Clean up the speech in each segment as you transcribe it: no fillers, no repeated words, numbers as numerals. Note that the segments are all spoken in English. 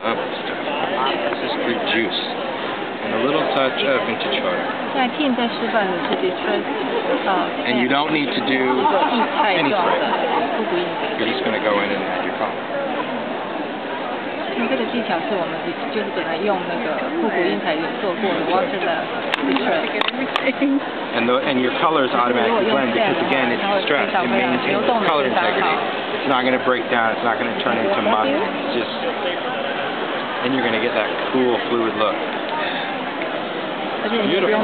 This is fruit juice and a little touch of vintage photo. And you don't need to do any spray. You're just going to go in and add your color. 这个技巧是我们就是本来用那个复古印彩有做过的 water distress. And your colors automatically blend because again it's distressed. It maintains color integrity. It's not going to break down. It's not going to turn into muck. It's just, and you're going to get that cool fluid look. Beautiful.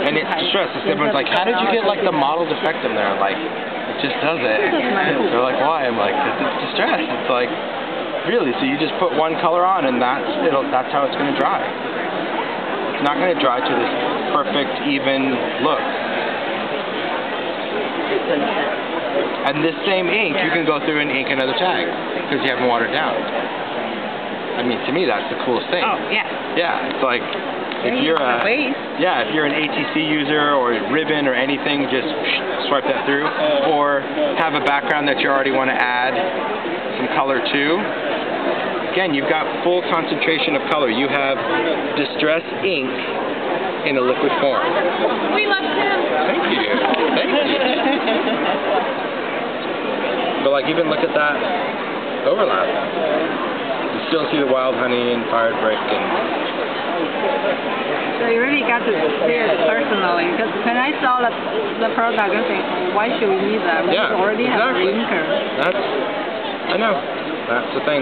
And it's distressed. Everyone's like, how did you get like the modeled effect in there? Like, it just does it. They're like, why? I'm like, because it's distressed. It's like, really? So you just put one color on, and that's how it's going to dry. It's not going to dry to this perfect, even look. And this same ink, you can go through and ink another tag because you haven't watered down. I mean, to me, that's the coolest thing. Oh, yeah. Yeah, it's like if you're an ATC user or ribbon or anything, just swipe that through. Or have a background that you already want to add some color to. Again, you've got full concentration of color. You have distressed ink in a liquid form. We love him. Thank you. Thank you. But like, even look at that overlap. You still see the wild honey and fired brick and. So you really got to see it personally, because when I saw the product, I think, why should we need that? We already have a inker. I know. That's the thing.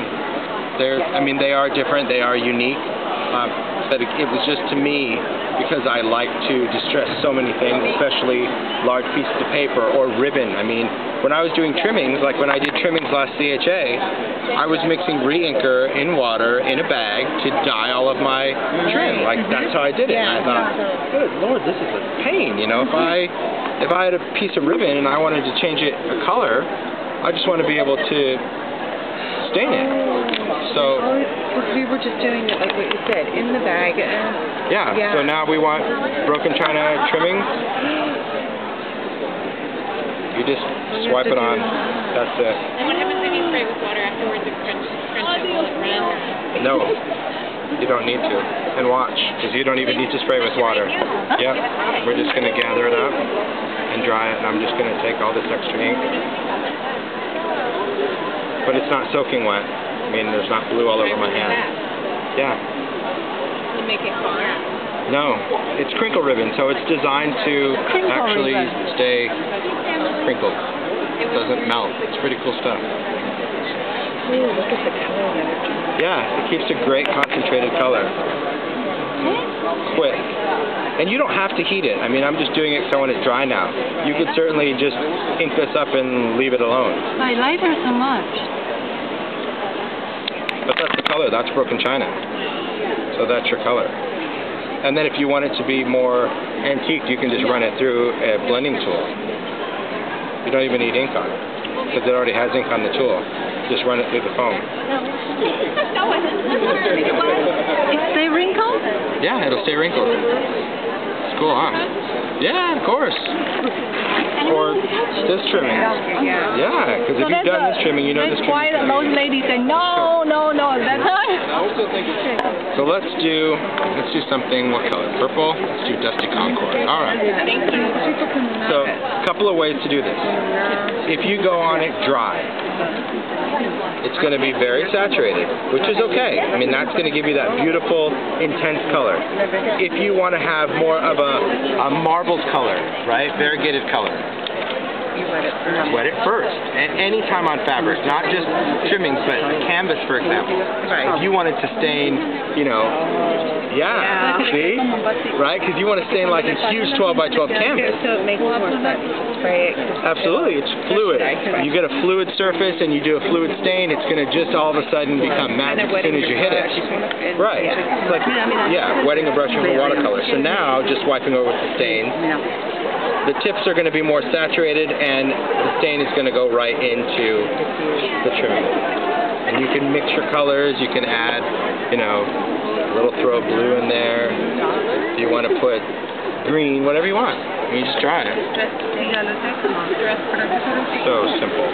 They are different. They are unique. But it was just to me, because I like to distress so many things, especially large pieces of paper or ribbon. I mean, when I was doing trimmings, like when I did trimmings last CHA, I was mixing re-inker in water in a bag to dye all of my trim. Like, that's how I did it. And I thought, good Lord, this is a pain. You know, if I had a piece of ribbon and I wanted to change it a color, I just want to be able to stain it. So we were just doing it like what you said, in the bag. So now we want broken china trimmings. You just swipe it on. That's it. And what happens if you spray with water afterwards? It crunch it, will it run? No, you don't need to. And watch, because you don't even need to spray with water. Yep, we're just going to gather it up and dry it, and I'm just going to take all this extra ink. But it's not soaking wet. I mean, there's not glue all over my hand. Yeah. To make it far? No, it's crinkle ribbon, so it's designed to actually stay crinkled. It doesn't melt. It's pretty cool stuff. Ooh, look at the color. Yeah, it keeps a great concentrated color. Quick. And you don't have to heat it. I mean, I'm just doing it because I want it dry now. You could certainly just ink this up and leave it alone. I like her so much. But that's the color. That's broken china. So that's your color. And then if you want it to be more antique, you can just run it through a blending tool. You don't even need ink on it, because it already has ink on the tool. Just run it through the foam. It stay wrinkled? Yeah, it'll stay wrinkled. It's cool, huh? Yeah, of course. Or this trimming. Yeah, because if you've done this trimming, you know this trimming. That's why those ladies say, no, that's So let's do something, what color? Purple? Let's do Dusty Concord. All right. So, a couple of ways to do this. If you go on it dry, it's going to be very saturated, which is okay. I mean, that's going to give you that beautiful, intense color. If you want to have more of a marbled color, right? Variegated color. Wet it first. And any time on fabric, not just trimmings, but canvas, for example. If you wanted to stain, see? Right? Because you want to stain like a huge 12 by 12 canvas. So it makes more sense to spray it. Absolutely. It's fluid. You get a fluid surface and you do a fluid stain, it's going to just all of a sudden become magic as soon as you hit it. Right. It's like, wetting a brush with a watercolor. So now, just wiping over with the stain, the tips are going to be more saturated and the stain is going to go right into the trimming. And you can mix your colors, you can add, a little throw of blue in there. If you want to put green, whatever you want. and you just dry it. So simple.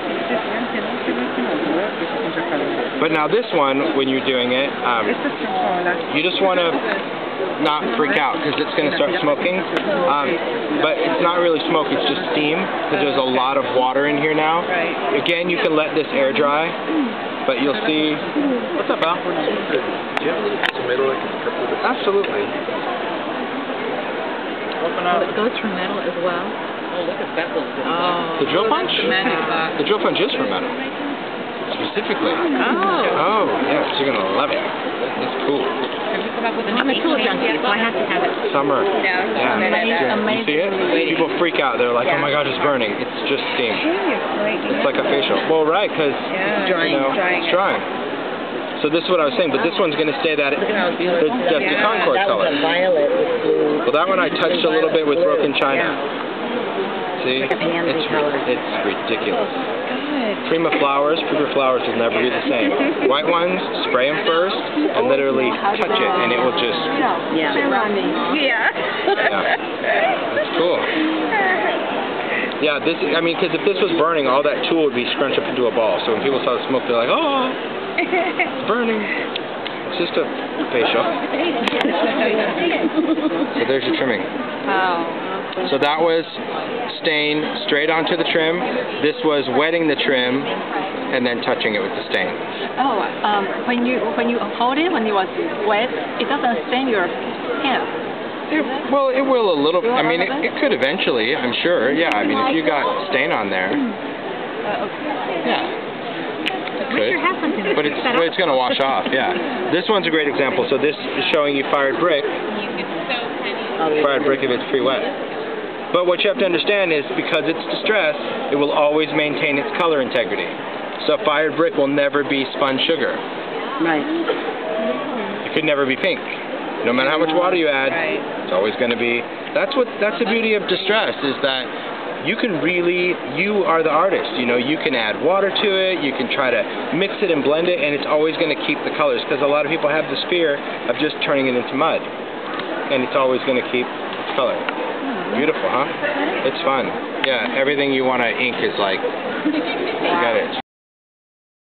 But now this one, when you're doing it, you just want to not freak out because it's going to start smoking. But it's not really smoke, it's just steam because there's a lot of water in here now. Again, you can let this air dry, but you'll see. What's up, Al? Absolutely. Open up. It goes for metal as well. Oh, look at that little bit. Oh. The drill punch? The drill punch is for metal. Specifically. Oh, yes, you're going to love it. It's cool. I'm a tool junkie, so I have to have it. Summer. Yeah. You see it? People freak out. They're like, oh my gosh, it's burning. It's just steam. It's like a facial. Well, right, because it's drying. So this is what I was saying, but this one's going to stay that's the Concord color. Violet with blue. Well, that one I touched a little bit with broken china. See? It's ridiculous. Prima flowers will never be the same. White ones, spray them first, and literally touch it, and it will just... Yeah. It's cool. Yeah, because if this was burning, all that tool would be scrunched up into a ball. So when people saw the smoke, they're like, oh, it's burning. It's just a facial. So there's your trimming. So that was stain straight onto the trim. This was wetting the trim and then touching it with the stain. When you hold it, when it was wet, it doesn't stain your skin. Well, it will a little. I mean, it could eventually, I'm sure. Yeah, I mean, if you got stain on there, yeah. But it's going to wash off, yeah. This one's a great example. So this is showing you fired brick. Fired brick if it's pre-wet. But what you have to understand is because it's distress, it will always maintain its color integrity. So fired brick will never be spun sugar. Right. It could never be pink. No matter how much water you add, it's always going to be... That's the beauty of distress, is that you are the artist. You know, you can add water to it, you can try to mix it and blend it, and it's always going to keep the colors, because a lot of people have this fear of just turning it into mud. And it's always going to keep its color. Beautiful, huh? It's fun. Yeah, everything you want to ink is like, you got it.